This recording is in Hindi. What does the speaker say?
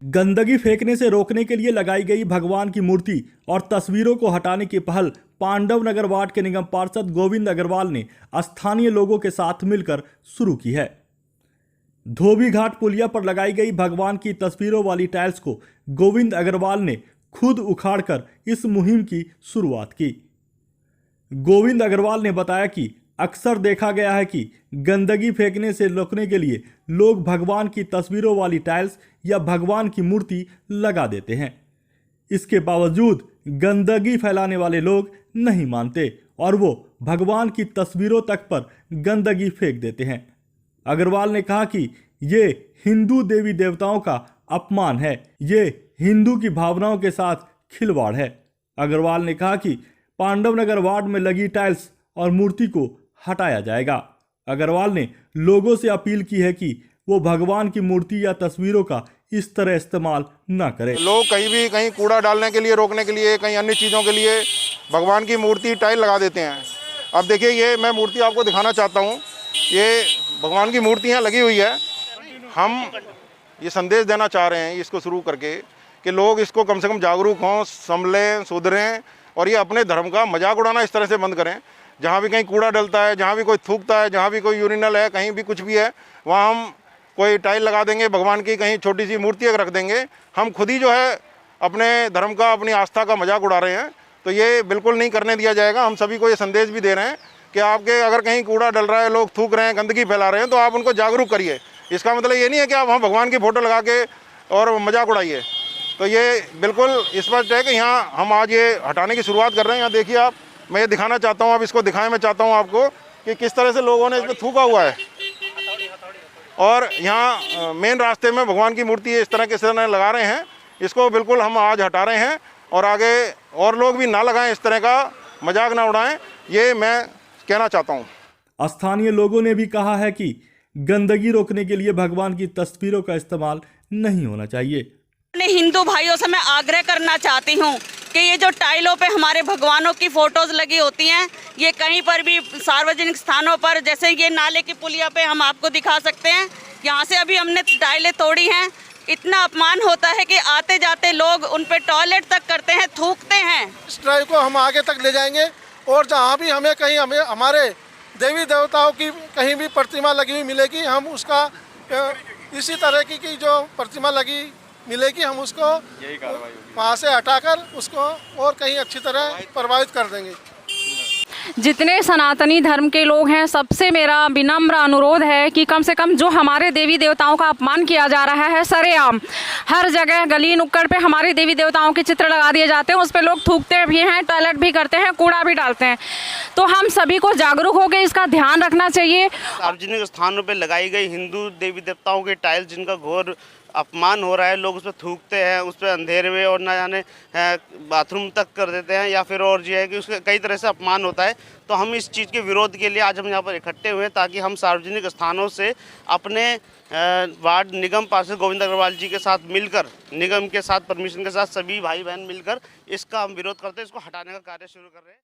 गंदगी फेंकने से रोकने के लिए लगाई गई भगवान की मूर्ति और तस्वीरों को हटाने की पहल पांडव नगर वार्ड के निगम पार्षद गोविंद अग्रवाल ने स्थानीय लोगों के साथ मिलकर शुरू की है। धोबी घाट पुलिया पर लगाई गई भगवान की तस्वीरों वाली टाइल्स को गोविंद अग्रवाल ने खुद उखाड़कर इस मुहिम की शुरुआत की। गोविंद अग्रवाल ने बताया कि अक्सर देखा गया है कि गंदगी फेंकने से रोकने के लिए लोग भगवान की तस्वीरों वाली टाइल्स या भगवान की मूर्ति लगा देते हैं। इसके बावजूद गंदगी फैलाने वाले लोग नहीं मानते और वो भगवान की तस्वीरों तक पर गंदगी फेंक देते हैं। अग्रवाल ने कहा कि ये हिंदू देवी देवताओं का अपमान है, ये हिंदू की भावनाओं के साथ खिलवाड़ है। अग्रवाल ने कहा कि पांडव नगर वार्ड में लगी टाइल्स और मूर्ति को हटाया जाएगा। अग्रवाल ने लोगों से अपील की है कि वो भगवान की मूर्ति या तस्वीरों का इस तरह इस्तेमाल न करें। लोग कहीं कूड़ा डालने के लिए, रोकने के लिए, कहीं अन्य चीज़ों के लिए भगवान की मूर्ति टाइल लगा देते हैं। अब देखिए, ये मैं मूर्ति आपको दिखाना चाहता हूँ। ये भगवान की मूर्तियाँ लगी हुई है। हम ये संदेश देना चाह रहे हैं इसको शुरू करके कि लोग इसको कम से कम जागरूक हों, संभलें, सुधरें और ये अपने धर्म का मजाक उड़ाना इस तरह से बंद करें। जहाँ भी कहीं कूड़ा डलता है, जहाँ भी कोई थूकता है, जहाँ भी कोई यूरिनल है, कहीं भी कुछ भी है, वहाँ हम कोई टाइल लगा देंगे भगवान की, कहीं छोटी सी मूर्ति रख देंगे। हम खुद ही जो है अपने धर्म का, अपनी आस्था का मजाक उड़ा रहे हैं। तो ये बिल्कुल नहीं करने दिया जाएगा। हम सभी को ये संदेश भी दे रहे हैं कि आपके अगर कहीं कूड़ा डल रहा है, लोग थूक रहे हैं, गंदगी फैला रहे हैं, तो आप उनको जागरूक करिए। इसका मतलब ये नहीं है कि आप वहाँ भगवान की फ़ोटो लगा के और मजाक उड़ाइए। तो ये बिल्कुल स्पष्ट है कि यहाँ हम आज ये हटाने की शुरुआत कर रहे हैं। यहाँ देखिए आप, मैं ये दिखाना चाहता हूँ, आप इसको दिखाएं। मैं चाहता हूँ आपको कि किस तरह से लोगों ने इस पर थूका हुआ है। और यहाँ मेन रास्ते में भगवान की मूर्ति इस तरह के लगा रहे हैं। इसको बिल्कुल हम आज हटा रहे हैं और आगे और लोग भी ना लगाएं, इस तरह का मजाक ना उड़ाएं, ये मैं कहना चाहता हूँ। स्थानीय लोगों ने भी कहा है कि गंदगी रोकने के लिए भगवान की तस्वीरों का इस्तेमाल नहीं होना चाहिए। अपने हिंदू भाइयों से मैं आग्रह करना चाहती हूँ कि ये जो टाइलों पे हमारे भगवानों की फोटोज लगी होती हैं, ये कहीं पर भी सार्वजनिक स्थानों पर, जैसे ये नाले की पुलिया पे हम आपको दिखा सकते हैं, यहाँ से अभी हमने टाइलें तोड़ी हैं। इतना अपमान होता है कि आते जाते लोग उन पे टॉयलेट तक करते हैं, थूकते हैं। इस ड्राइव को हम आगे तक ले जाएंगे और जहाँ भी हमें हमारे देवी देवताओं की कहीं भी प्रतिमा लगी हुई मिलेगी, हम उसका इसी तरह की जो प्रतिमा लगी मिलेगी, हम उसको वहाँ से हटाकर उसको और कहीं अच्छी तरह प्रभावित कर देंगे। जितने सनातनी धर्म के लोग हैं, सबसे मेरा विनम्र अनुरोध है कि कम से कम जो हमारे देवी देवताओं का अपमान किया जा रहा है सरेआम, हर जगह गली नुक्कड़ पे हमारे देवी देवताओं के चित्र लगा दिए जाते हैं, उस पे लोग थूकते भी हैं, टॉयलेट भी करते हैं, कूड़ा भी डालते हैं। तो हम सभी को जागरूक होकर इसका ध्यान रखना चाहिए। सार्वजनिक स्थानों पर लगाई गई हिंदू देवी देवताओं के टाइल्स जिनका घोर अपमान हो रहा है, लोग उस पर थूकते हैं, उस पर अंधेरे में और ना जाने बाथरूम तक कर देते हैं, या फिर और जो है कि उसका कई तरह से अपमान होता है। तो हम इस चीज़ के विरोध के लिए आज हम यहाँ पर इकट्ठे हुए हैं, ताकि हम सार्वजनिक स्थानों से अपने वार्ड निगम पार्षद गोविंद अग्रवाल जी के साथ मिलकर, निगम के साथ परमिशन के साथ सभी भाई बहन मिलकर इसका हम विरोध करते हैं, इसको हटाने का कार्य शुरू कर रहे हैं।